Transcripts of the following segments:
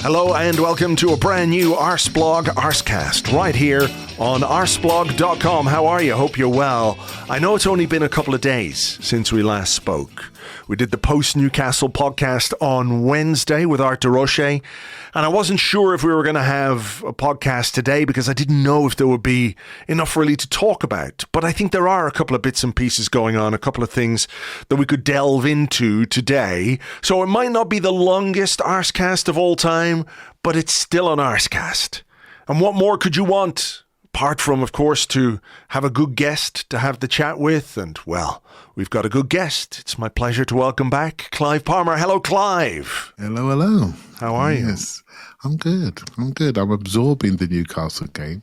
Hello and welcome to a brand new Arseblog Arsecast right here on arseblog.com. How are you? Hope you're well. I know it's only been a couple of days since we last spoke. We did the post-Newcastle podcast on Wednesday with Art de Roche, and I wasn't sure if we were going to have a podcast today because I didn't know if there would be enough really to talk about. But I think there are a couple of bits and pieces going on, a couple of things that we could delve into today. So it might not be the longest Arsecast of all time, but it's still an Arsecast. And what more could you want? Apart from, of course, to have a good guest to have the chat with. And, well, we've got a good guest. It's my pleasure to welcome back Clive Palmer. Hello, Clive. Hello, hello. How are you? Yes, I'm good. I'm absorbing the Newcastle game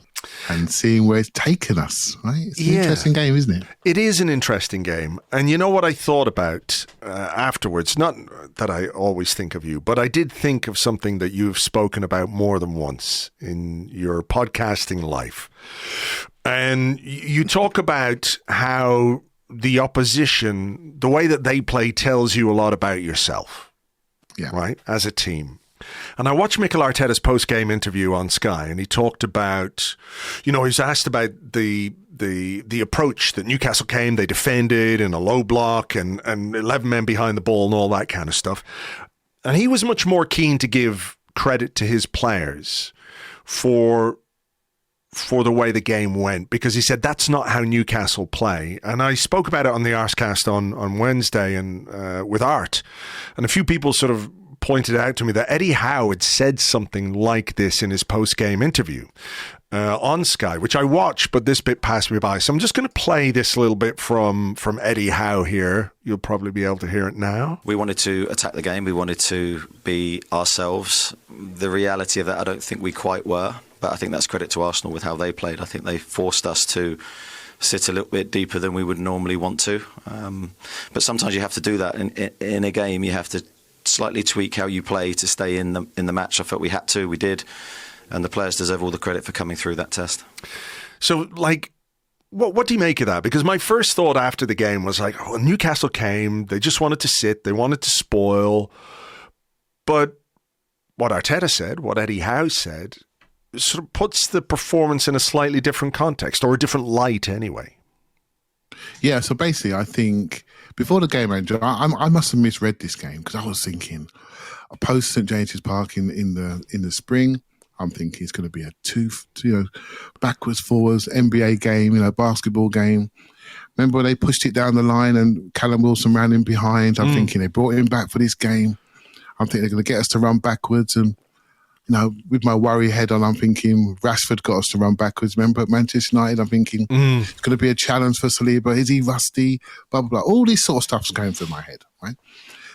and seeing where it's taken us, right? It's an interesting game, isn't it? It is an interesting game. And you know what I thought about afterwards? Not that I always think of you, but I did think of something that you've spoken about more than once in your podcasting life. And you talk about how the opposition, the way that they play tells you a lot about yourself, right, as a team. And I watched Mikel Arteta's post-game interview on Sky, and he talked about, he was asked about the approach that Newcastle came. They defended in a low block and 11 men behind the ball and all that kind of stuff. And he was much more keen to give credit to his players for the way the game went, because he said that's not how Newcastle play. And I spoke about it on the Arsecast on Wednesday and with Art, and a few people sort of pointed out to me that Eddie Howe had said something like this in his post-game interview on Sky, which I watched, but this bit passed me by. So I'm just going to play this little bit from Eddie Howe here. You'll probably be able to hear it now. We wanted to attack the game. We wanted to be ourselves. The reality of that, I don't think we quite were, but I think that's credit to Arsenal with how they played. I think they forced us to sit a little bit deeper than we would normally want to. But sometimes you have to do that in a game. You have to slightly tweak how you play to stay in the match. I felt we had to, we did, and the players deserve all the credit for coming through that test. So, what do you make of that? Because my first thought after the game was Newcastle came, they just wanted to sit, they wanted to spoil, but what Arteta said, what Eddie Howe said, sort of puts the performance in a slightly different context, or a different light anyway. Yeah, so basically, I think before the game, Andrew, I must have misread this game, because I was thinking a post St James's Park in the spring. I'm thinking it's going to be a backwards, forwards, NBA game, basketball game. Remember when they pushed it down the line and Callum Wilson ran in behind? I'm thinking they brought him back for this game. I'm thinking they're going to get us to run backwards, and with my worry head on, I'm thinking Rashford got us to run backwards. Remember at Manchester United, I'm thinking it's going to be a challenge for Saliba. Is he rusty? Blah, blah, blah. All this sort of stuff's going through my head, right?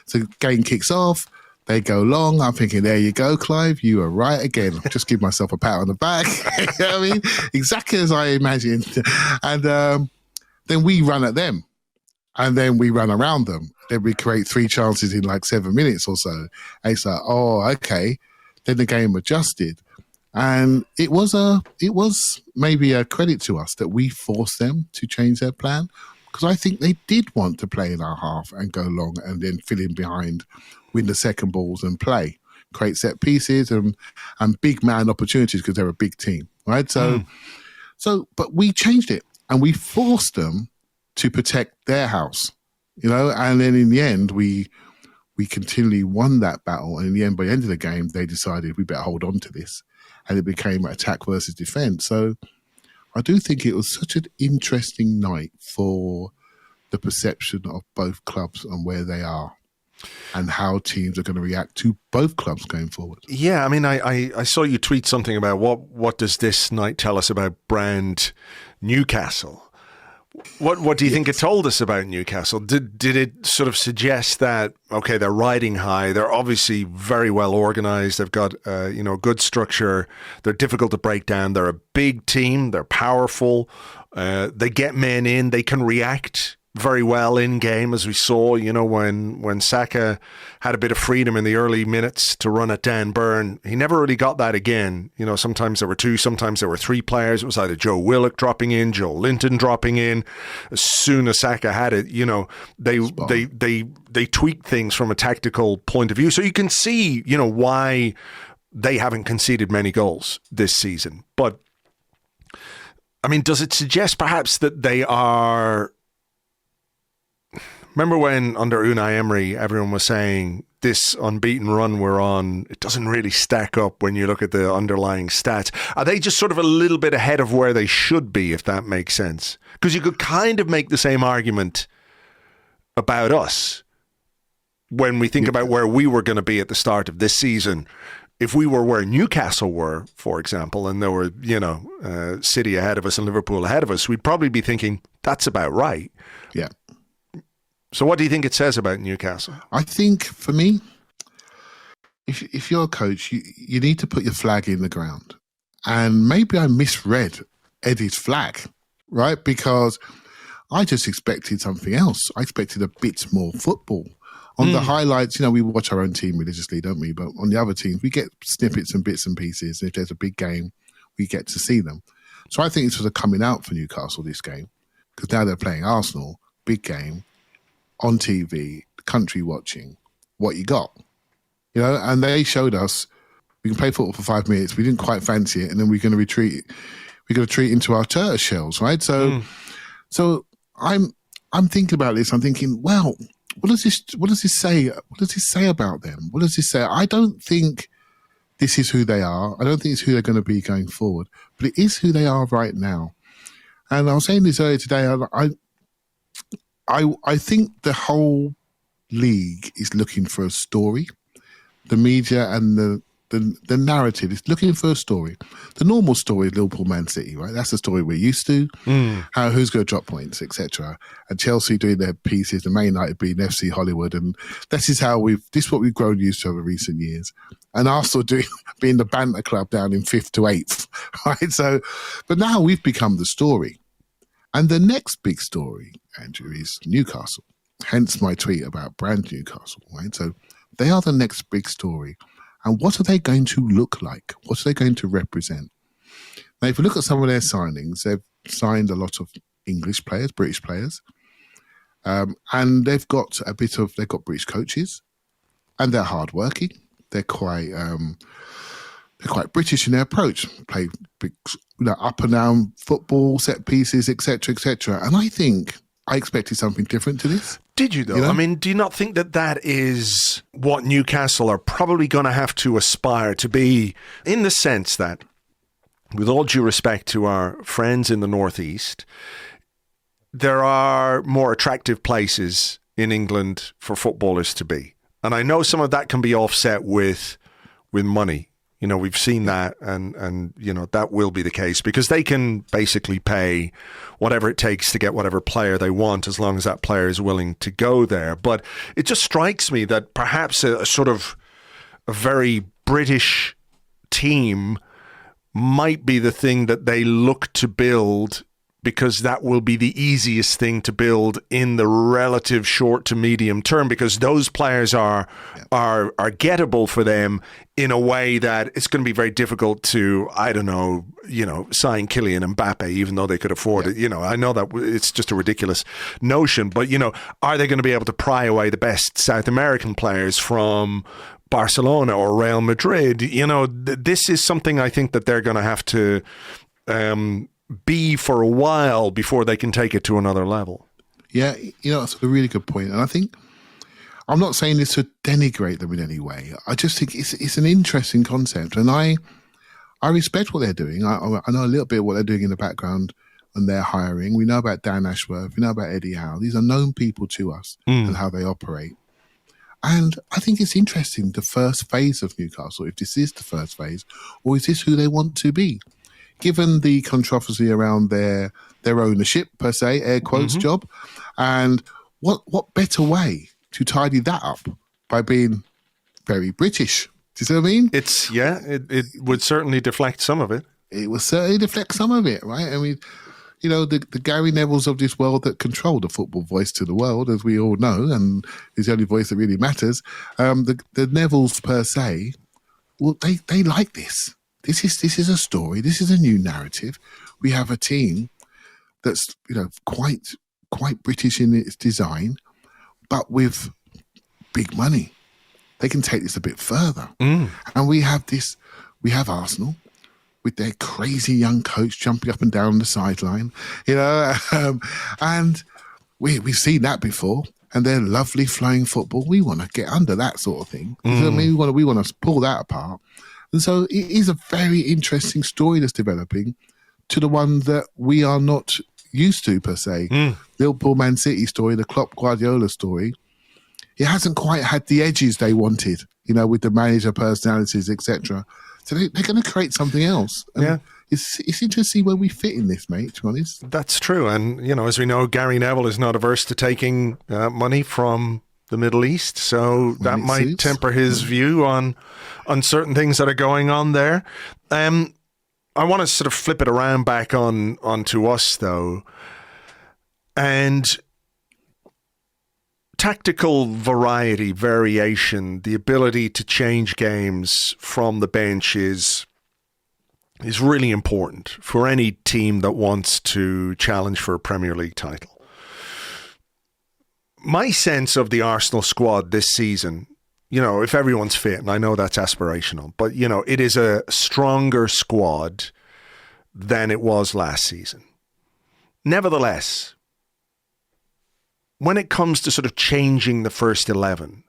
So the game kicks off. They go long. I'm thinking, there you go, Clive. You are right again. Just give myself a pat on the back. You know what I mean? Exactly as I imagined. And then we run at them. And then we run around them. Then we create 3 chances in 7 minutes or so. And it's oh, okay. Then the game adjusted, and it was maybe a credit to us that we forced them to change their plan, because I think they did want to play in our half and go long and then fill in behind, win the second balls and create set pieces and big man opportunities, because they're a big team, right? So but we changed it and we forced them to protect their house, and then in the end we continually won that battle. And in the end, by the end of the game, they decided we better hold on to this. And it became attack versus defence. So I do think it was such an interesting night for the perception of both clubs and where they are and how teams are going to react to both clubs going forward. Yeah, I mean, I saw you tweet something about what does this night tell us about brand Newcastle? What do you think it told us about Newcastle? Did it sort of suggest that, okay, they're riding high, they're obviously very well organised, they've got good structure, they're difficult to break down, they're a big team, they're powerful, they get men in, they can react very well in game, as we saw, when Saka had a bit of freedom in the early minutes to run at Dan Burn. He never really got that again. Sometimes there were 2, sometimes there were 3 players. It was either Joe Willock dropping in, Joe Linton dropping in. As soon as Saka had it, they tweaked things from a tactical point of view. So you can see, why they haven't conceded many goals this season. But, I mean, does it suggest perhaps that they are... Remember when under Unai Emery, everyone was saying this unbeaten run we're on, it doesn't really stack up when you look at the underlying stats. Are they just sort of a little bit ahead of where they should be, if that makes sense? Because you could kind of make the same argument about us when we think about where we were going to be at the start of this season. If we were where Newcastle were, for example, and there were, City ahead of us and Liverpool ahead of us, we'd probably be thinking that's about right. Yeah. So what do you think it says about Newcastle? I think, for me, if you're a coach, you need to put your flag in the ground. And maybe I misread Eddie's flag, right? Because I just expected something else. I expected a bit more football. On the highlights, we watch our own team religiously, don't we? But on the other teams, we get snippets and bits and pieces. If there's a big game, we get to see them. So I think it's sort of coming out for Newcastle, this game, because now they're playing Arsenal, big game, on TV, country watching, what you got. And they showed us we can play football for 5 minutes. We didn't quite fancy it, and then we're going to retreat. We're going to retreat into our turtle shells, right? So I'm thinking about this. I'm thinking, well, what does this say? What does this say about them? What does this say? I don't think this is who they are. I don't think it's who they're going to be going forward, but it is who they are right now. And I was saying this earlier today. I think the whole league is looking for a story. The media and the narrative is looking for a story. The normal story is Liverpool, Man City, right? That's the story we're used to. Who's going to drop points, etc. And Chelsea doing their pieces, and Man United being FC Hollywood, and this is what we've grown used to over recent years. And Arsenal being the banter club down in 5th to 8th, right? So, but now we've become the story. And the next big story, Andrew, is Newcastle. Hence my tweet about brand Newcastle, right? So they are the next big story. And what are they going to look like? What are they going to represent? Now, if you look at some of their signings, they've signed a lot of English players, British players. And they've got British coaches, and they're hardworking. They're quite British in their approach. Play big, up and down football, set pieces, etc., etc. And I expected something different to this. Did you, though? I mean, do you not think that is what Newcastle are probably going to have to aspire to be, in the sense that, with all due respect to our friends in the Northeast, there are more attractive places in England for footballers to be. And I know some of that can be offset with money. We've seen that, and that will be the case, because they can basically pay whatever it takes to get whatever player they want, as long as that player is willing to go there. But it just strikes me that perhaps a sort of a very British team might be the thing that they look to build, because that will be the easiest thing to build in the relative short to medium term, because those players are gettable for them in a way that it's going to be very difficult to, sign Kylian Mbappe, even though they could afford it. I know that it's just a ridiculous notion, but, are they going to be able to pry away the best South American players from Barcelona or Real Madrid? This is something I think that they're going to have to be for a while before they can take it to another level. Yeah, that's a really good point. And I think, I'm not saying this to denigrate them in any way. I just think it's an interesting concept. And I respect what they're doing. I know a little bit what they're doing in the background, and they're hiring. We know about Dan Ashworth. We know about Eddie Howe. These are known people to us and how they operate. And I think it's interesting, the first phase of Newcastle, if this is the first phase, or is this who they want to be? Given the controversy around their ownership, per se, air quotes, job. And what better way to tidy that up by being very British? Do you see what I mean? It would certainly deflect some of it. It would certainly deflect some of it, right? I mean, the Gary Nevilles of this world that control the football voice to the world, as we all know, and is the only voice that really matters. The Nevilles, per se, well, they like this. This is a story. This is a new narrative. We have a team that's quite British in its design, but with big money. They can take this a bit further, and we have this we have Arsenal with their crazy young coach jumping up and down the sideline, and we've seen that before. And they're lovely flying football. We want to get under that sort of thing. I mean, we want to pull that apart. And so it is a very interesting story that's developing to the one that we are not used to, per se. Liverpool Man City story, the Klopp Guardiola story. It hasn't quite had the edges they wanted, with the manager personalities, etc. So they're going to create something else. And it's interesting to see where we fit in this, mate, to be honest. That's true. And, as we know, Gary Neville is not averse to taking money from the Middle East. So that might temper his view on certain things that are going on there. I want to sort of flip it around back onto us, though. And tactical variation, the ability to change games from the bench is really important for any team that wants to challenge for a Premier League title. My sense of the Arsenal squad this season, if everyone's fit, and I know that's aspirational, but, it is a stronger squad than it was last season. Nevertheless, when it comes to sort of changing the first 11,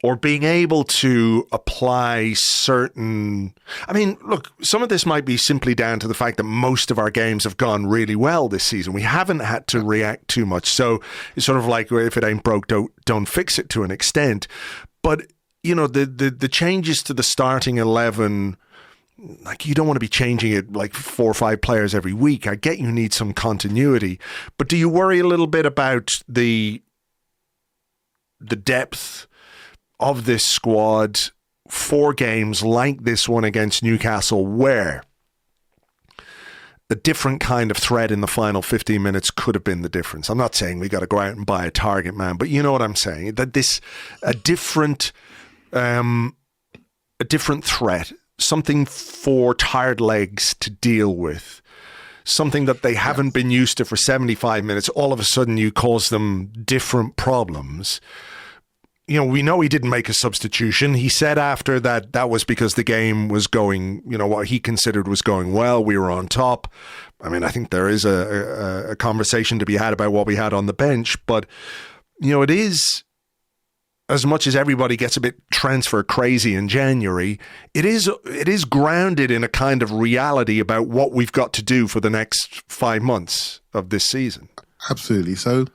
or being able to apply certain... I mean, look, some of this might be simply down to the fact that most of our games have gone really well this season. We haven't had to react too much. So it's sort of like, if it ain't broke, don't fix it to an extent. But, the changes to the starting 11, like, you don't want to be changing it like 4 or 5 players every week. I get you need some continuity. But do you worry a little bit about the depth of this squad for games like this one against Newcastle, where a different kind of threat in the final 15 minutes could have been the difference? I'm not saying we got to go out and buy a target man, but you know what I'm saying, that a different threat, something for tired legs to deal with, something that they haven't been used to for 75 minutes. All of a sudden you cause them different problems. We know he didn't make a substitution. He said after that was because the game was going, what he considered was going well. We were on top. I mean, I think there is a conversation to be had about what we had on the bench. But, it is, as much as everybody gets a bit transfer crazy in January, it is grounded in a kind of reality about what we've got to do for the next 5 months of this season. Absolutely. So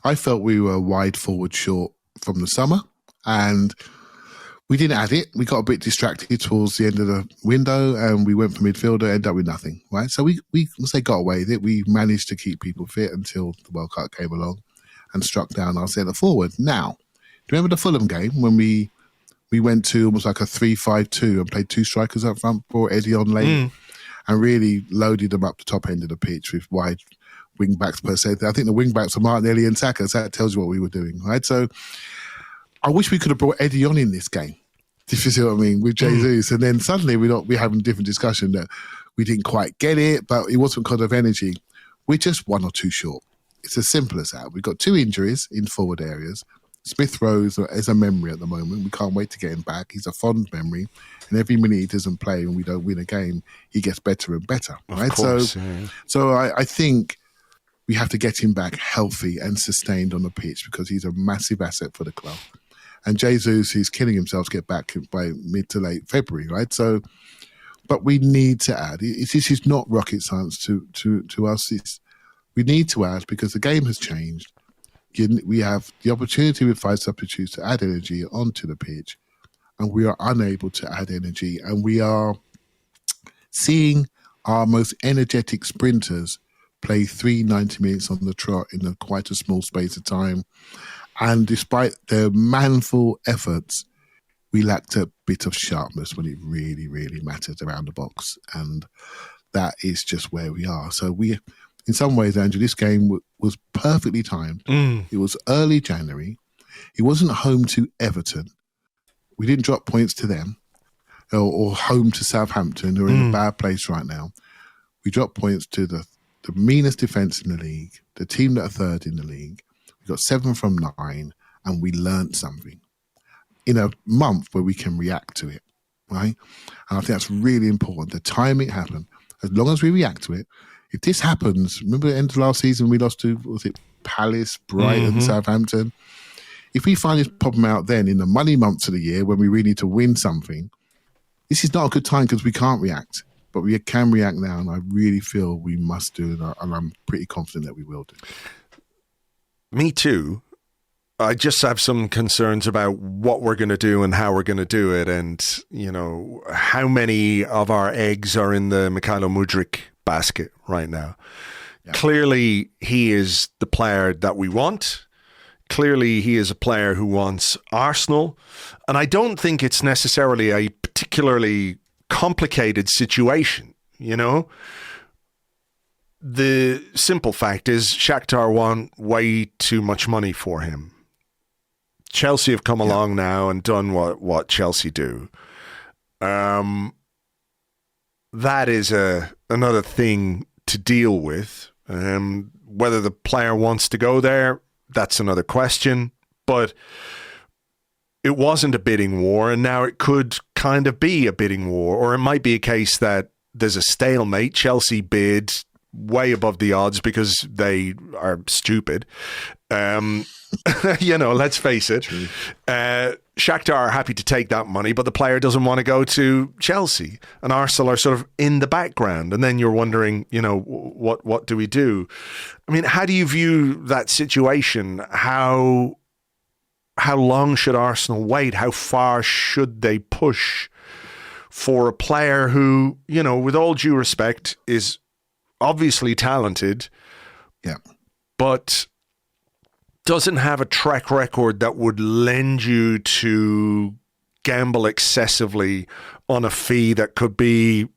I felt we were wide forward short from the summer, and we didn't add it. We got a bit distracted towards the end of the window, and we went for midfielder, ended up with nothing, right? So we got away with it. We managed to keep people fit until the World Cup came along and struck down our centre forward. Now, do you remember the Fulham game when we went to almost like a 3-5-2 and played 2 strikers up front, brought Eddie on late, and really loaded them up the top end of the pitch with wide wing backs per se. I think the wing backs are Martinelli and Saka, so that tells you what we were doing, right? So I wish we could have brought Eddie on in this game, if you see what I mean, with Jesus. And then suddenly we're having a different discussion that we didn't quite get it, but it wasn't because of energy. We're just 1 or 2 short. It's as simple as that. We've got 2 injuries in forward areas. Smith Rowe is a memory at the moment. We can't wait to get him back. He's a fond memory. And every minute he doesn't play and we don't win a game, he gets better and better, right? Of course, so I think we have to get him back healthy and sustained on the pitch because he's a massive asset for the club. And Jesus, he's killing himself to get back by mid to late February, right? So, but we need to add. This is not rocket science to us. We need to add because the game has changed. We have the opportunity with 5 substitutes to add energy onto the pitch, and we are unable to add energy. And we are seeing our most energetic sprinters play 90 minutes on the trot in quite a small space of time. And despite their manful efforts, we lacked a bit of sharpness when it really, really mattered around the box. And that is just where we are. So in some ways, Andrew, this game was perfectly timed. It was early January. It wasn't home to Everton. We didn't drop points to them or home to Southampton, who are in a bad place right now. We dropped points to the meanest defence in the league, the team that are third in the league. We got 7 from 9, and we learnt something in a month where we can react to it. right? And I think that's really important. The time it happened, as long as we react to it. If this happens, remember the end of last season we lost to, was it Palace, Brighton, Southampton? If we find this problem out then in the money months of the year when we really need to win something, this is not a good time because we can't react. But we can react now, and I really feel we must do it, and I'm pretty confident that we will do. Me too. I just have some concerns about what we're going to do and how we're going to do it, and how many of our eggs are in the Mykhaylo Mudryk basket right now. Yeah. Clearly, he is the player that we want. Clearly, he is a player who wants Arsenal, and I don't think it's necessarily a particularly complicated situation, The simple fact is Shakhtar want way too much money for him. Chelsea have come along now and done what Chelsea do. That is another thing to deal with. Whether the player wants to go there, that's another question. But it wasn't a bidding war, and now it could kind of be a bidding war, or it might be a case that there's a stalemate. Chelsea bid way above the odds because they are stupid. Let's face it. Shakhtar are happy to take that money, but the player doesn't want to go to Chelsea, and Arsenal are sort of in the background. And then you're wondering, what do we do? I mean, how do you view that situation? How long should Arsenal wait? How far should they push for a player who, with all due respect, is obviously talented, but doesn't have a track record that would lend you to gamble excessively on a fee that could be,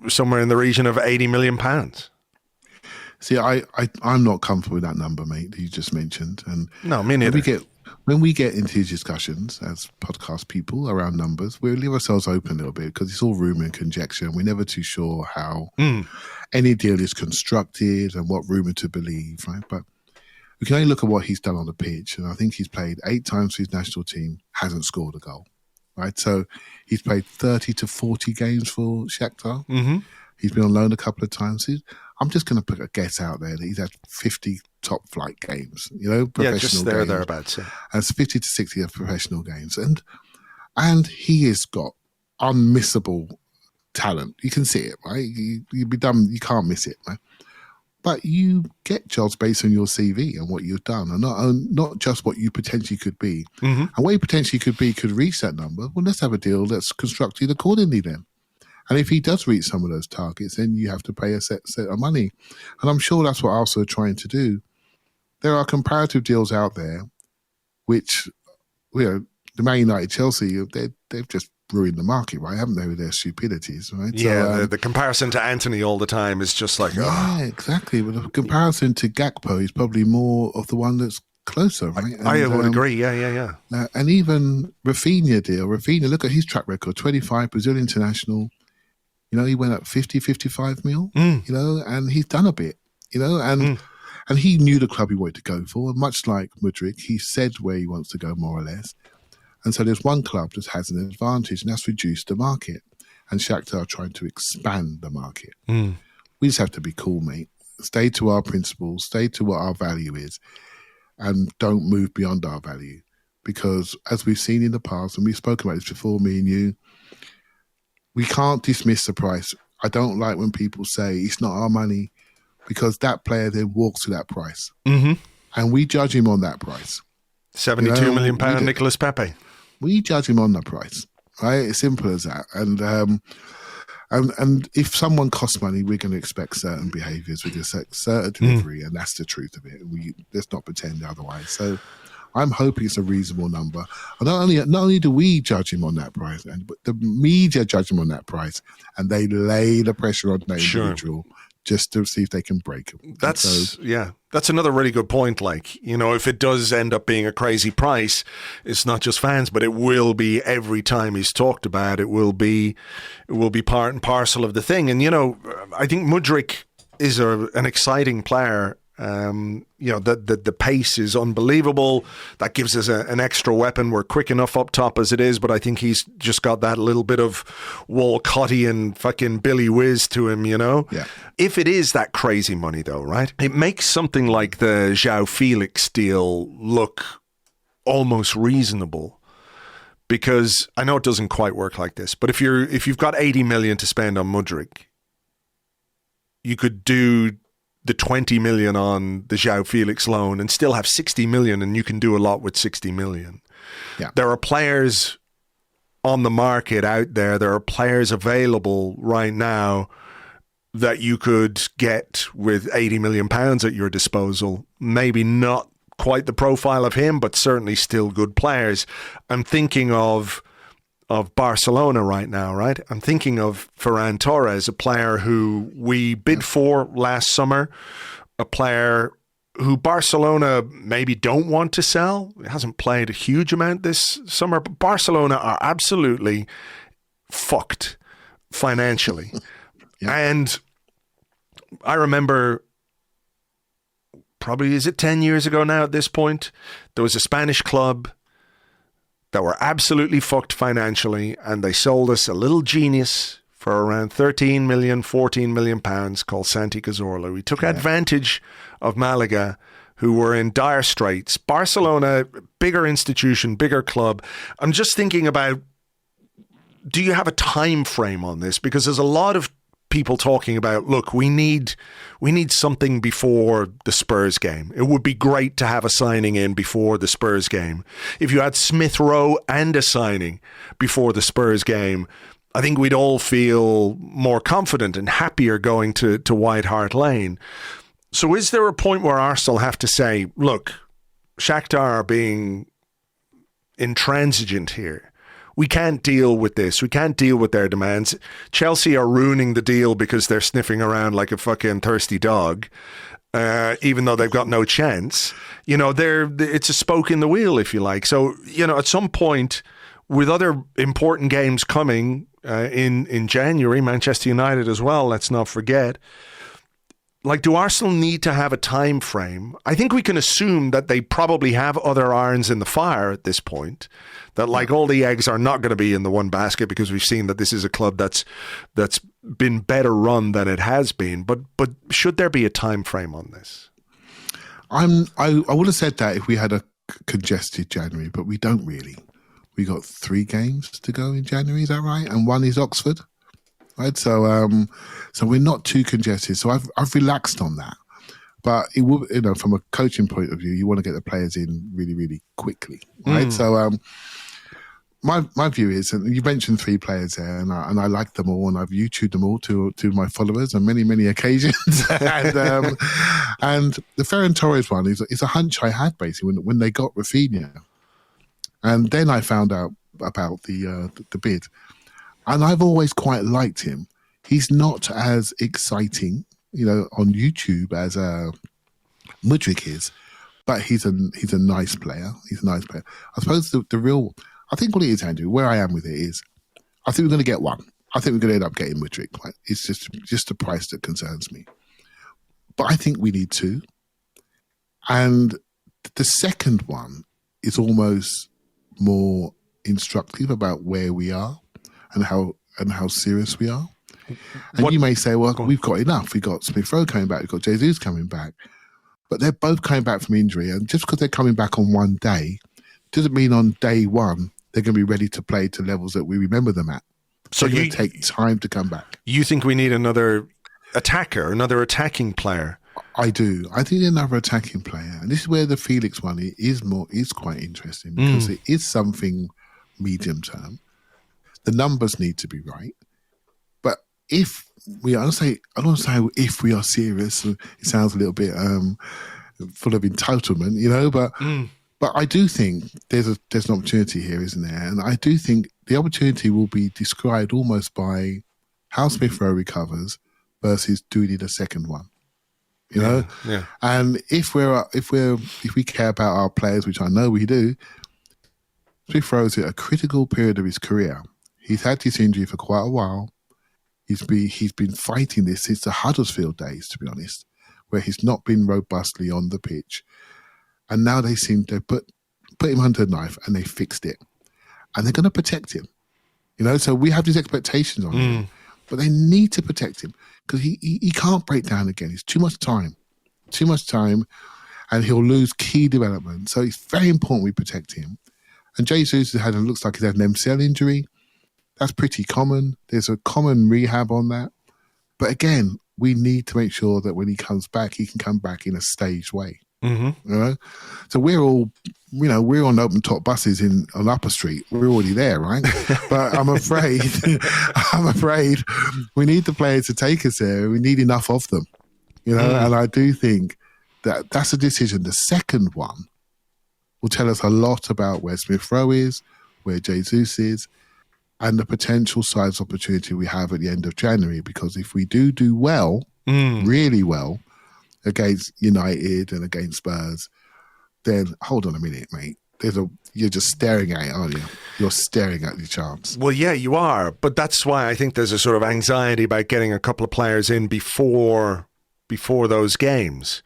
somewhere in the region of £80 million? See, I'm not comfortable with that number, mate, that you just mentioned. And no, me neither. When we get into these discussions as podcast people around numbers, we leave ourselves open a little bit because it's all rumour and conjecture, and we're never too sure how any deal is constructed and what rumour to believe, right? But we can only look at what he's done on the pitch, and I think he's played 8 times for his national team, hasn't scored a goal, right? So he's played 30 to 40 games for Shakhtar. Mm-hmm. He's been on loan a couple of times. I'm just going to put a guess out there that he's had 50 top flight games, professional just games. thereabouts. Yeah. And it's 50 to 60 of professional games. And he has got unmissable talent. You can see it, right? You'd be done. You can't miss it, right? But you get jobs based on your CV and what you've done, and not just what you potentially could be. Mm-hmm. And what you potentially could be could reach that number. Well, let's have a deal that's constructed accordingly then. And if he does reach some of those targets, then you have to pay a set of money. And I'm sure that's what Arsenal are trying to do. There are comparative deals out there, which, the Man United, Chelsea, they've just ruined the market, right? Haven't they, with their stupidities, right? Yeah, so, the comparison to Anthony all the time is just like... Yeah, exactly. But the comparison to Gakpo is probably more of the one that's closer, right? I would agree, yeah. And even Rafinha deal. Rafinha, look at his track record, 25, Brazil international. He went up 50, 55 mil, and he's done a bit, and he knew the club he wanted to go for. And much like Mudryk, he said where he wants to go, more or less. And so there's one club that has an advantage, and that's reduced the market. And Shakhtar are trying to expand the market. We just have to be cool, mate. Stay to our principles, stay to what our value is, and don't move beyond our value. Because as we've seen in the past, and we've spoken about this before, me and you, we can't dismiss the price. I don't like when people say it's not our money, because that player then walks to that price. Mm-hmm. And we judge him on that price. £72 million Nicolas Pepe. We judge him on the price, right? It's simple as that. And if someone costs money, we're going to expect certain behaviours. We're going to expect certain delivery, and that's the truth of it. Let's not pretend otherwise. So I'm hoping it's a reasonable number. And not only do we judge him on that price, but the media judge him on that price, and they lay the pressure on the individual just to see if they can break him. That's another really good point. If it does end up being a crazy price, it's not just fans, but it will be every time he's talked about. It will be part and parcel of the thing. And I think Mudryk is an exciting player. The pace is unbelievable. That gives us an extra weapon. We're quick enough up top as it is, but I think he's just got that little bit of Walcottian fucking Billy Whiz to him, Yeah. If it is that crazy money, though, right? It makes something like the João Felix deal look almost reasonable. Because I know it doesn't quite work like this, but if you've got 80 million to spend on Mudryk, you could do the 20 million on the João Felix loan and still have 60 million, and you can do a lot with 60 million. Yeah. There are players on the market out there. There are players available right now that you could get with 80 million pounds at your disposal. Maybe not quite the profile of him, but certainly still good players. I'm thinking of Barcelona right now, right? I'm thinking of Ferran Torres, a player who we bid for last summer, a player who Barcelona maybe don't want to sell. He hasn't played a huge amount this summer, but Barcelona are absolutely fucked financially. And I remember, probably, is it 10 years ago now at this point, there was a Spanish club that were absolutely fucked financially, and they sold us a little genius for around 13 million, 14 million pounds called Santi Cazorla. We took advantage of Malaga, who were in dire straits. Barcelona, bigger institution, bigger club. I'm just thinking about, do you have a time frame on this? Because there's a lot of people talking about, look, we need something before the Spurs game. It would be great to have a signing in before the Spurs game. If you had Smith Rowe and a signing before the Spurs game, I think we'd all feel more confident and happier going to White Hart Lane. So is there a point where Arsenal have to say, look, Shakhtar are being intransigent here. We can't deal with this. We can't deal with their demands. Chelsea are ruining the deal because they're sniffing around like a fucking thirsty dog, even though they've got no chance. It's a spoke in the wheel, if you like. So, at some point, with other important games coming in January, Manchester United as well, let's not forget, do Arsenal need to have a time frame? I think we can assume that they probably have other irons in the fire at this point, that all the eggs are not going to be in the one basket, because we've seen that this is a club that's been better run than it has been. But should there be a time frame on this? I would have said that if we had a congested January, but we don't really. We got 3 games to go in January, is that right? And 1 is Oxford. Right, so we're not too congested. So I've relaxed on that, but it will, from a coaching point of view, you want to get the players in really, really quickly, right? So my view is, and you mentioned 3 players there, and I like them all, and I've YouTubed them all to my followers on many, many occasions, and the Ferran Torres one is a hunch I had basically when they got Rafinha, and then I found out about the bid. And I've always quite liked him. He's not as exciting, on YouTube as Mudryk is, but he's a nice player. He's a nice player. I suppose I think what it is, Andrew, where I am with it is, I think we're going to get one. I think we're going to end up getting Mudryk. Right? It's just the price that concerns me. But I think we need 2. And the second one is almost more instructive about where we are and how serious we are. And you may say, well, we've got enough. We've got Smith Rowe coming back. We've got Jesus coming back. But they're both coming back from injury. And just because they're coming back on one day doesn't mean on day one they're going to be ready to play to levels that we remember them at. So it's going to take time to come back. You think we need another attacker, another attacking player? I do. I think another attacking player. And this is where the Felix one is quite interesting, because it is something medium term. The numbers need to be right. But if we, I don't want to say if we are serious, it sounds a little bit full of entitlement, but I do think there's an opportunity here, isn't there? And I do think the opportunity will be described almost by how Smith Rowe recovers versus do we need a second one? Yeah. And if we care about our players, which I know we do, Smith Rowe's at a critical period of his career. He's had this injury for quite a while. He's been fighting this since the Huddersfield days, to be honest, where he's not been robustly on the pitch. And now they seem to put him under a knife and they fixed it. And they're going to protect him. So we have these expectations on him, but they need to protect him because he can't break down again. It's too much time, and he'll lose key development. So it's very important we protect him. And Jesus looks like he's had an MCL injury. That's pretty common. There's a common rehab on that. But again, we need to make sure that when he comes back, he can come back in a staged way. Mm-hmm. So we're all, we're on open top buses on Upper Street. We're already there, right? But I'm afraid we need the players to take us there. We need enough of them, and I do think that's a decision. The second one will tell us a lot about where Smith Rowe is, where Jesus is, and the potential size opportunity we have at the end of January. Because if we do well, really well, against United and against Spurs, then hold on a minute, mate. You're just staring at it, aren't you? You're staring at your chance. Well, yeah, you are. But that's why I think there's a sort of anxiety about getting a couple of players in before those games.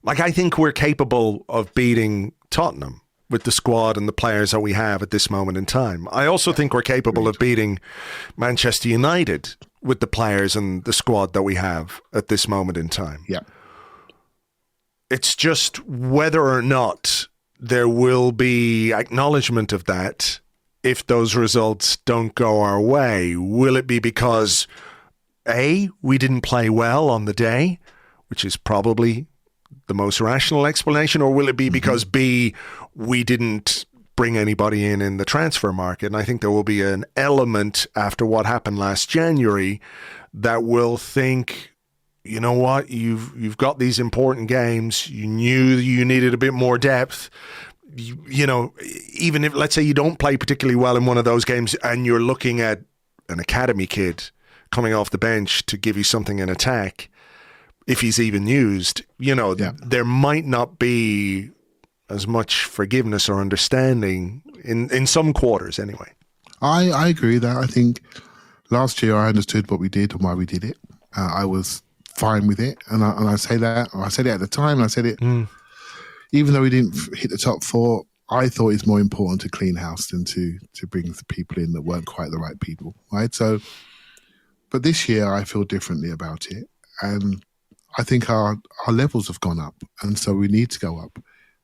Like, I think we're capable of beating Tottenham with the squad and the players that we have at this moment in time. I also think we're capable of beating Manchester United with the players and the squad that we have at this moment in time. Yeah. It's just whether or not there will be acknowledgement of that if those results don't go our way. Will it be because, A, we didn't play well on the day, which is probably the most rational explanation, or will it be because, B, we didn't bring anybody in the transfer market? And I think there will be an element after what happened last January that will think, you know what, you've got these important games. You knew you needed a bit more depth. Even if, let's say, you don't play particularly well in one of those games and you're looking at an academy kid coming off the bench to give you something in attack, if he's even used, there might not be as much forgiveness or understanding in some quarters anyway. I agree with that. I think last year I understood what we did and why we did it. I was fine with it, and I say that. I said it at the time. I said it, even though we didn't hit the top four. I thought it's more important to clean house than to bring the people in that weren't quite the right people, right? So, but this year I feel differently about it, and I think our levels have gone up, and so we need to go up.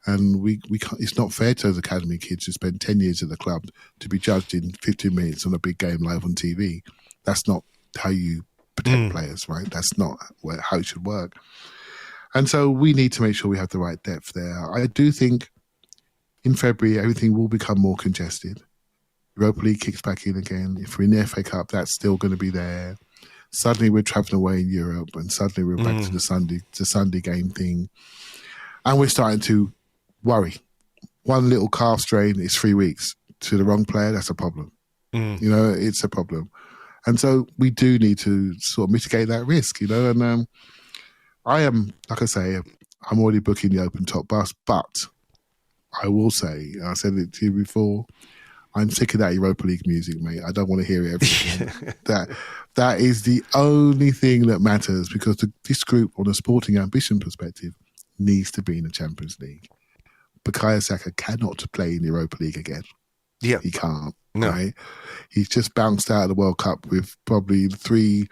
And we can't, it's not fair to those academy kids who spend 10 years at the club to be judged in 15 minutes on a big game live on TV. That's not how you protect players, right? That's not how it should work. And so we need to make sure we have the right depth there. I do think in February, everything will become more congested. Europa League kicks back in again. If we're in the FA Cup, that's still going to be there. Suddenly we're travelling away in Europe, and suddenly we're back to the Sunday game thing. And we're starting to worry. One little calf strain is 3 weeks. To the wrong player, that's a problem. It's a problem. And so we do need to sort of mitigate that risk, and I am, like I say, I'm already booking the open top bus, but I will say, I said it to you before, I'm sick of that Europa League music, mate. I don't want to hear it every time. That is the only thing that matters, because this group, on a sporting ambition perspective, needs to be in the Champions League. Bukayo Saka cannot play in the Europa League again. Yeah. He can't. No. Right? He's just bounced out of the World Cup with probably 3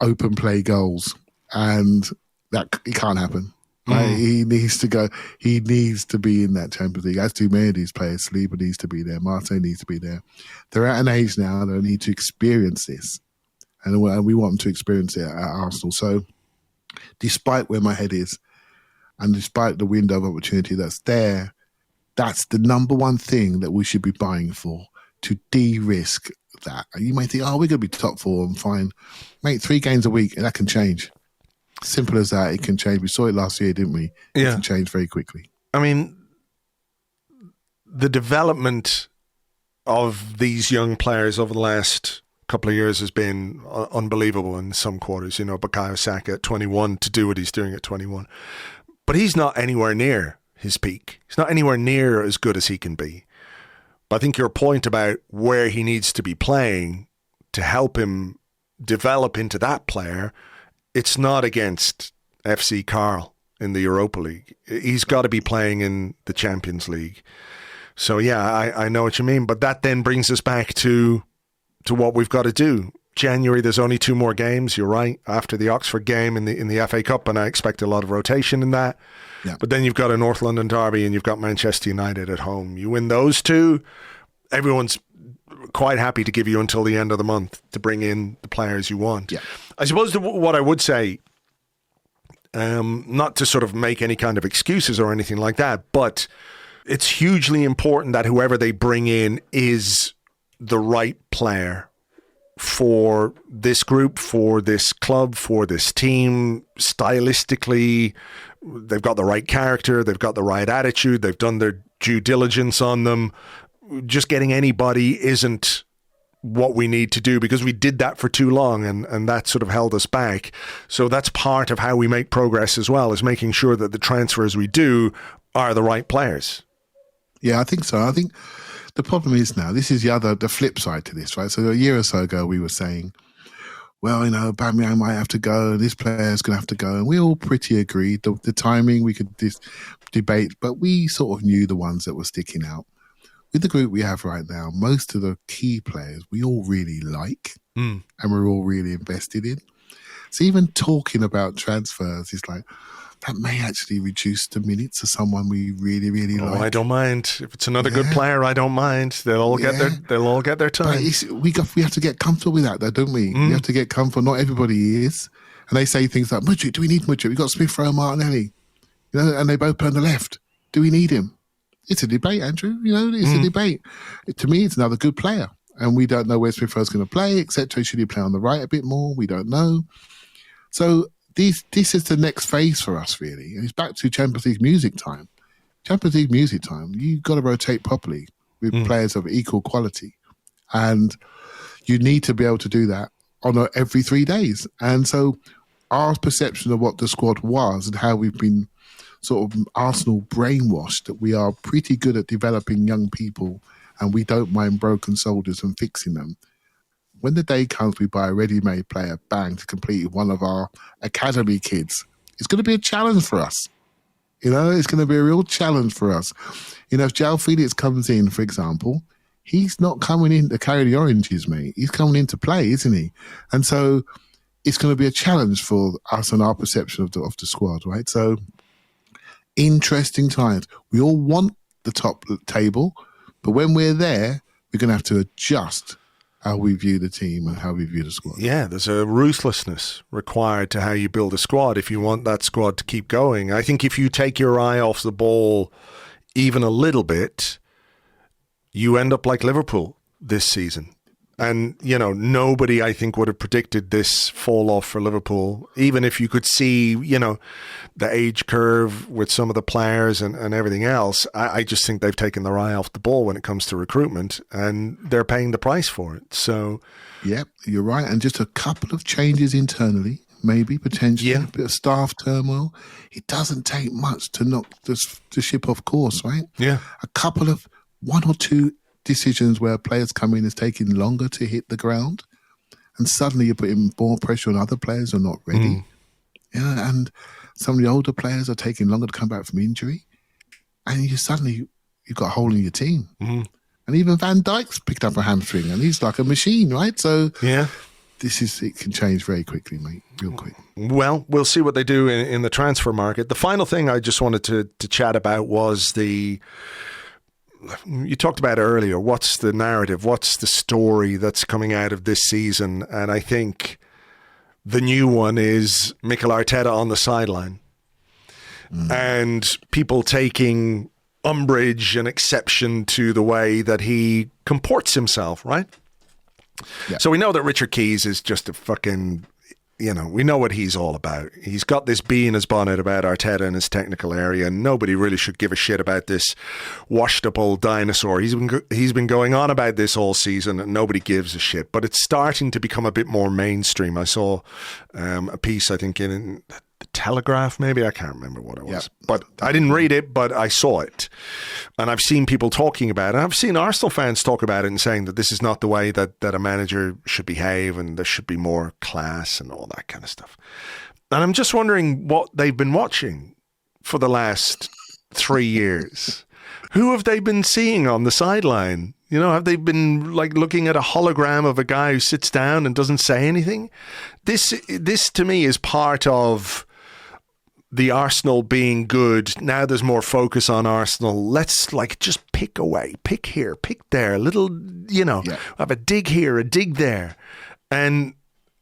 open play goals, and that it can't happen. Right? He needs to go. He needs to be in that Champions League. As do many of these players. Saliba needs to be there. Marte needs to be there. They're at an age now that they need to experience this, and we want them to experience it at Arsenal. So, despite where my head is, and despite the window of opportunity that's there, that's the number one thing that we should be buying for, to de-risk that. And you may think, we're going to be top 4 and fine. Mate, 3 games a week, and that can change. Simple as that, it can change. We saw it last year, didn't we? It can change very quickly. I mean, the development of these young players over the last couple of years has been unbelievable in some quarters. Bukayo Saka at 21 to do what he's doing at 21. But he's not anywhere near his peak. He's not anywhere near as good as he can be. But I think your point about where he needs to be playing to help him develop into that player, it's not against FC Carl in the Europa League. He's got to be playing in the Champions League. So, yeah, I know what you mean. But that then brings us back to what we've got to do. January, there's only 2 more games. You're right. After the Oxford game in the FA Cup, and I expect a lot of rotation in that. Yeah. But then you've got a North London derby and you've got Manchester United at home. You win those 2, everyone's quite happy to give you until the end of the month to bring in the players you want. Yeah. I suppose what I would say, not to sort of make any kind of excuses or anything like that, but it's hugely important that whoever they bring in is the right player for this group, for this club, for this team. Stylistically, they've got the right character, they've got the right attitude, they've done their due diligence on them. Just getting anybody isn't what we need to do, because we did that for too long, and that sort of held us back. So that's part of how we make progress as well, is making sure that the transfers we do are the right players. Yeah, I think so. I think the problem is now, this is the flip side to this, right? So a year or so ago, we were saying, well, Aubameyang might have to go, this player's going to have to go. And we all pretty agreed. The timing, we could debate, but we sort of knew the ones that were sticking out. With the group we have right now, most of the key players we all really like and we're all really invested in. So even talking about transfers is like, that may actually reduce the minutes of someone we really, really like. I don't mind. If it's another good player, I don't mind. They'll all get their time. But we have to get comfortable with that, though, don't we? We have to get comfortable. Not everybody is. And they say things like, Mudryk, do we need Mudryk? We've got Smith Rowe and Martinelli. And they both play on the left. Do we need him? It's a debate, Andrew. It's a debate. To me, it's another good player. And we don't know where Smith Rowe's going to play, etc. Should he play on the right a bit more? We don't know. So this is the next phase for us, really. And it's back to Champions League music time. Champions League music time, you've got to rotate properly with players of equal quality. And you need to be able to do that on every 3 days. And so our perception of what the squad was and how we've been sort of Arsenal brainwashed, that we are pretty good at developing young people and we don't mind broken soldiers and fixing them. When the day comes, we buy a ready-made player, bang, to complete one of our academy kids. It's going to be a challenge for us. It's going to be a real challenge for us. If João Felix comes in, for example, he's not coming in to carry the oranges, mate. He's coming in to play, isn't he? And so it's going to be a challenge for us and our perception of the squad, right? So interesting times. We all want the top table, but when we're there, we're going to have to adjust how we view the team and how we view the squad. Yeah, there's a ruthlessness required to how you build a squad if you want that squad to keep going. I think if you take your eye off the ball even a little bit, you end up like Liverpool this season. And, nobody, I think, would have predicted this fall off for Liverpool, even if you could see, the age curve with some of the players and everything else. I just think they've taken their eye off the ball when it comes to recruitment, and they're paying the price for it. So, yep, you're right. And just a couple of changes internally, maybe, potentially, a bit of staff turmoil. It doesn't take much to knock the ship off course, right? Yeah. A couple of 1 or 2 decisions where players come in is taking longer to hit the ground, and suddenly you're putting more pressure on other players who are not ready. And some of the older players are taking longer to come back from injury, and you've got a hole in your team. And even Van Dijk's picked up a hamstring, and he's like a machine, right? So it can change very quickly, mate, real quick. Well, we'll see what they do in the transfer market. The final thing I just wanted to chat about was you talked about earlier, what's the narrative, what's the story that's coming out of this season? And I think the new one is Mikel Arteta on the sideline. And people taking umbrage and exception to the way that he comports himself, right? Yeah. So we know that Richard Keys is just a fucking... we know what he's all about. He's got this bee in his bonnet about Arteta and his technical area, and nobody really should give a shit about this washed-up old dinosaur. He's been going on about this all season, and nobody gives a shit. But it's starting to become a bit more mainstream. I saw a piece, I think, in the Telegraph, maybe? I can't remember what it was. Yep. But I didn't read it, but I saw it. And I've seen people talking about it. I've seen Arsenal fans talk about it and saying that this is not the way that a manager should behave, and there should be more class and all that kind of stuff. And I'm just wondering what they've been watching. for the last 3 years? Who have they been seeing on the sideline? You know, have they been like looking at a hologram of a guy who sits down and doesn't say anything? This to me is part of the Arsenal being good. Now there's more focus on Arsenal. Let's like just pick away, pick here, pick there, little, you know, have a dig here, a dig there. And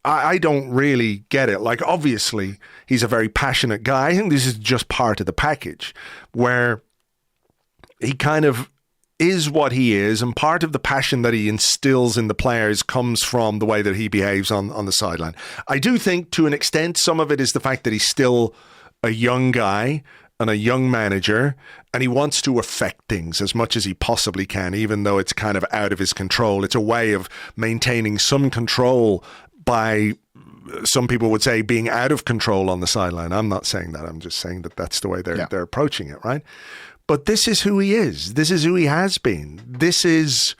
I don't really get it. Like, obviously, he's a very passionate guy. I think this is just part of the package where he kind of is what he is, and part of the passion that he instills in the players comes from the way that he behaves on the sideline. I do think, to an extent, some of it is the fact that he's still a young guy and a young manager, and he wants to affect things as much as he possibly can, even though it's kind of out of his control. It's a way of maintaining some control by, some people would say, being out of control on the sideline. I'm not saying that. I'm just saying that that's the way they're approaching it, right? But this is who he is. This is who he has been. This is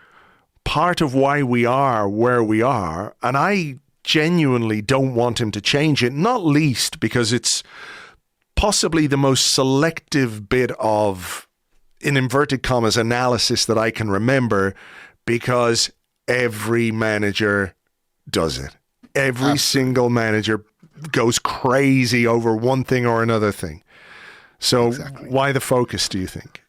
part of why we are where we are. And I genuinely don't want him to change it, not least because it's possibly the most selective bit of, in inverted commas, analysis that I can remember, because every manager does it. Every single manager goes crazy over one thing or another thing. So why the focus, do you think?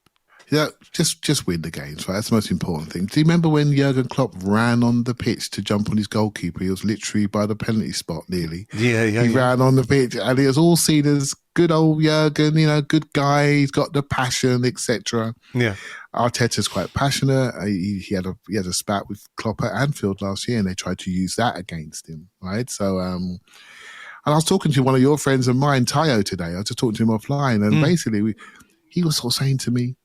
Yeah, just win the games, right? That's the most important thing. Do you remember when Jurgen Klopp ran on the pitch to jump on his goalkeeper? He was literally by the penalty spot nearly. He ran on the pitch, and it was all seen as good old Jurgen, you know, good guy. He's got the passion, etc. Yeah, Arteta's quite passionate. He had a spat with Klopp at Anfield last year, and they tried to use that against him, right? So, and I was talking to one of your friends of mine, Tayo, today. I was just talking to him offline, and basically he was sort of saying to me,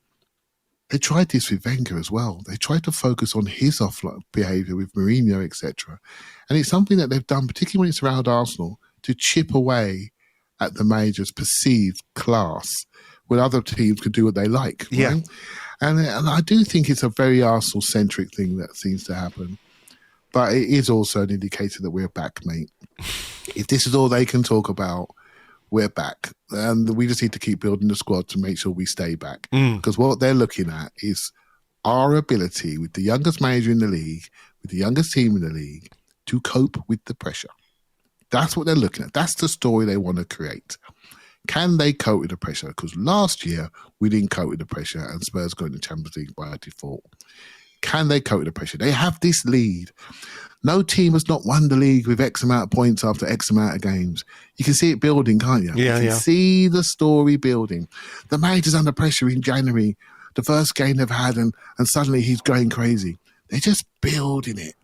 they tried this with Wenger as well. They tried to focus on his off-line behaviour with Mourinho, etc. And it's something that they've done, particularly when it's around Arsenal, to chip away at the manager's perceived class when other teams could do what they like. Right? Yeah. And I do think it's a very Arsenal-centric thing that seems to happen. But it is also an indicator that we're back, mate. If this is all they can talk about, we're back. And we just need to keep building the squad to make sure we stay back. Because what they're looking at is our ability with the youngest manager in the league, with the youngest team in the league, to cope with the pressure. That's what they're looking at. That's the story they want to create. Can they cope with the pressure? Because last year, we didn't cope with the pressure and Spurs got in the Champions League by default. Can they cope with the pressure? They have this lead. No team has not won the league with X amount of points after X amount of games. You can see it building, can't you? You can see the story building. The manager's under pressure in January, the first game they've had, and suddenly he's going crazy. They're just building it.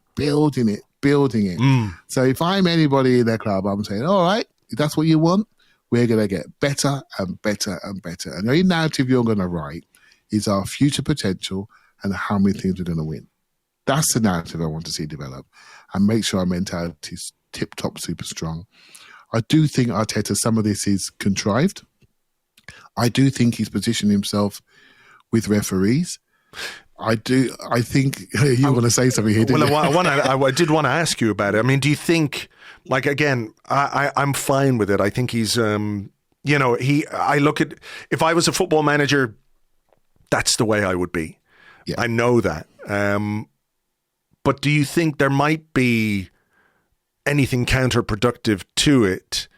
So if I'm anybody in their club, I'm saying, all right, if that's what you want, we're going to get better and better and better. And the only narrative you're going to write is our future potential and how many things we're going to win. That's the narrative I want to see develop, and make sure our mentality is tip-top, super strong. I do think Arteta, some of this is contrived. I do think he's positioned himself with referees. I think you want to say something here, didn't you? I did want to ask you about it. I mean, do you think, like, again, I'm fine with it. I think he's, I look at, if I was a football manager, that's the way I would be. Yeah. I know that. But do you think there might be anything counterproductive to it?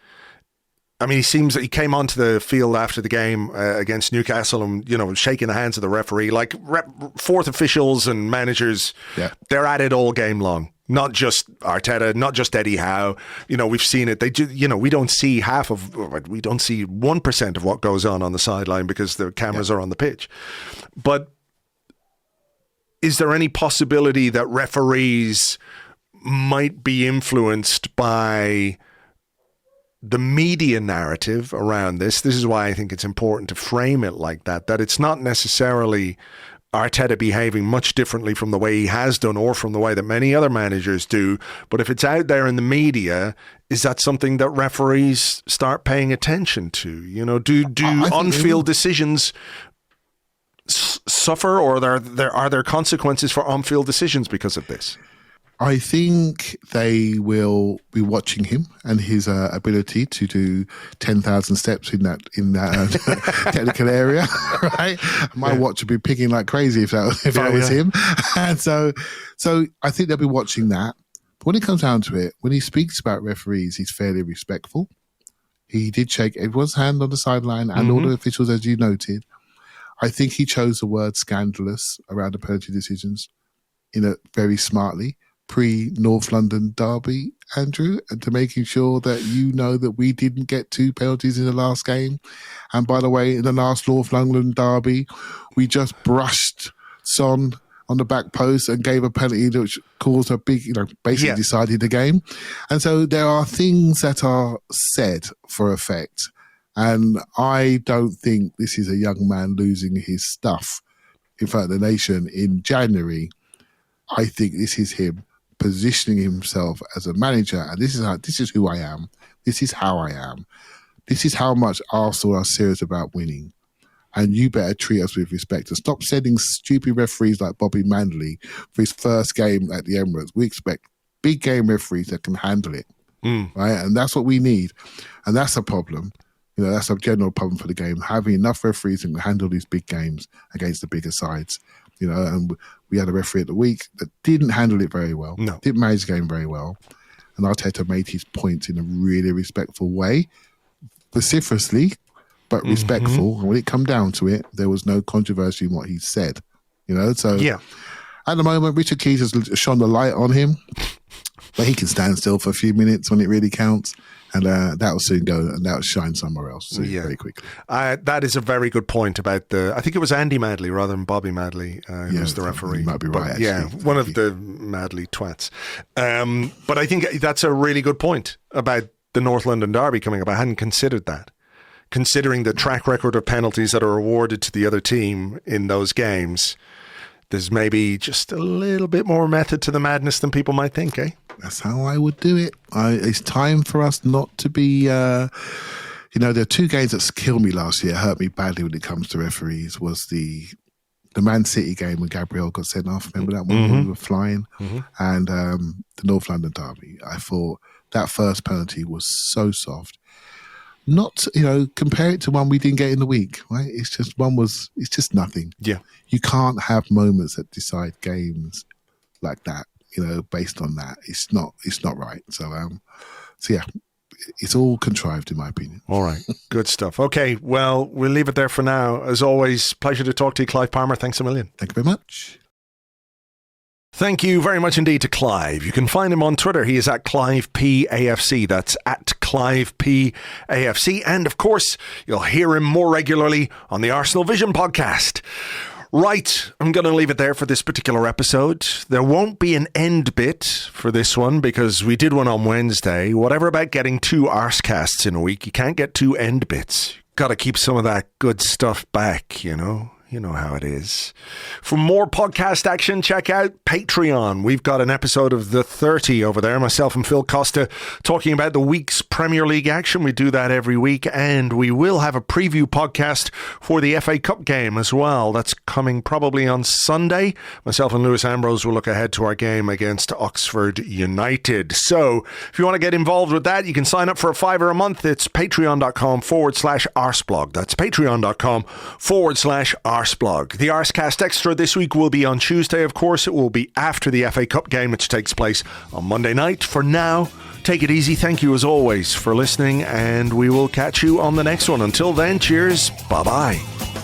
I mean, he seems that he came onto the field after the game against Newcastle and, shaking the hands of the referee. Like, fourth officials and managers, they're at it all game long. Not just Arteta, not just Eddie Howe. We've seen it. They do. We don't see 1% of what goes on the sideline because the cameras are on the pitch. But is there any possibility that referees might be influenced by the media narrative around this? This is why I think it's important to frame it like that it's not necessarily Arteta behaving much differently from the way he has done or from the way that many other managers do. But if it's out there in the media, is that something that referees start paying attention to? Do on-field decisions suffer, or are there consequences for on-field decisions because of this? I think they will be watching him and his ability to do 10,000 steps in that technical area, right? My watch would be picking like crazy if I was him. And so I think they'll be watching that. But when it comes down to it, when he speaks about referees, he's fairly respectful. He did shake everyone's hand on the sideline and all the officials, as you noted. I think he chose the word scandalous around the penalty decisions very smartly. Pre-North London derby, Andrew, and to making sure that that we didn't get 2 penalties in the last game. And by the way, in the last North London derby, we just brushed Son on the back post and gave a penalty which caused a big, basically decided the game. And so there are things that are said for effect. And I don't think this is a young man losing his stuff in front of the nation in January. I think this is him positioning himself as a manager, and this is who I am. This is how I am. This is how much Arsenal are serious about winning. And you better treat us with respect and stop sending stupid referees like Bobby Manley for his first game at the Emirates. We expect big game referees that can handle it, right? And that's what we need. And that's a problem. That's a general problem for the game, having enough referees that can handle these big games against the bigger sides. And we had a referee at the week that didn't handle it very well, didn't manage the game very well. And Arteta made his points in a really respectful way, vociferously, but respectful. And when it come down to it, there was no controversy in what he said. So at the moment, Richard Keys has shone the light on him, but he can stand still for a few minutes when it really counts. And that will soon go, and that will shine somewhere else very quickly. That is a very good point about I think it was Andy Madley rather than Bobby Madley who was the referee. You might be right, actually. One of the Madley twats. But I think that's a really good point about the North London derby coming up. I hadn't considered that. Considering the track record of penalties that are awarded to the other team in those games, there's maybe just a little bit more method to the madness than people might think, eh? That's how I would do it. It's time for us not to be... there are 2 games that killed me last year, hurt me badly when it comes to referees, was the Man City game when Gabriel got sent off. Remember that one when we were flying? And the North London derby. I thought that first penalty was so soft. Not, compare it to one we didn't get in the week, right? It's just nothing. Yeah. You can't have moments that decide games like that, based on that. It's not right. So yeah, it's all contrived in my opinion. All right. Good stuff. Okay. Well, we'll leave it there for now. As always, pleasure to talk to you, Clive Palmer. Thanks a million. Thank you very much. Thank you very much indeed to Clive. You can find him on Twitter. He is at ClivePAFC. That's at ClivePAFC. And of course, you'll hear him more regularly on the Arsenal Vision podcast. Right, I'm going to leave it there for this particular episode. There won't be an end bit for this one because we did one on Wednesday. Whatever about getting 2 Arsecasts in a week, you can't get 2 end bits. Got to keep some of that good stuff back, You know how it is. For more podcast action, check out Patreon. We've got an episode of The 30 over there. Myself and Phil Costa talking about the week's Premier League action. We do that every week. And we will have a preview podcast for the FA Cup game as well. That's coming probably on Sunday. Myself and Lewis Ambrose will look ahead to our game against Oxford United. So if you want to get involved with that, you can sign up for $5 a month. It's patreon.com/Arseblog. That's patreon.com/Arseblog. The Arsecast Extra this week will be on Tuesday, of course. It will be after the FA Cup game, which takes place on Monday night. For now, take it easy. Thank you, as always, for listening, and we will catch you on the next one. Until then, cheers. Bye-bye.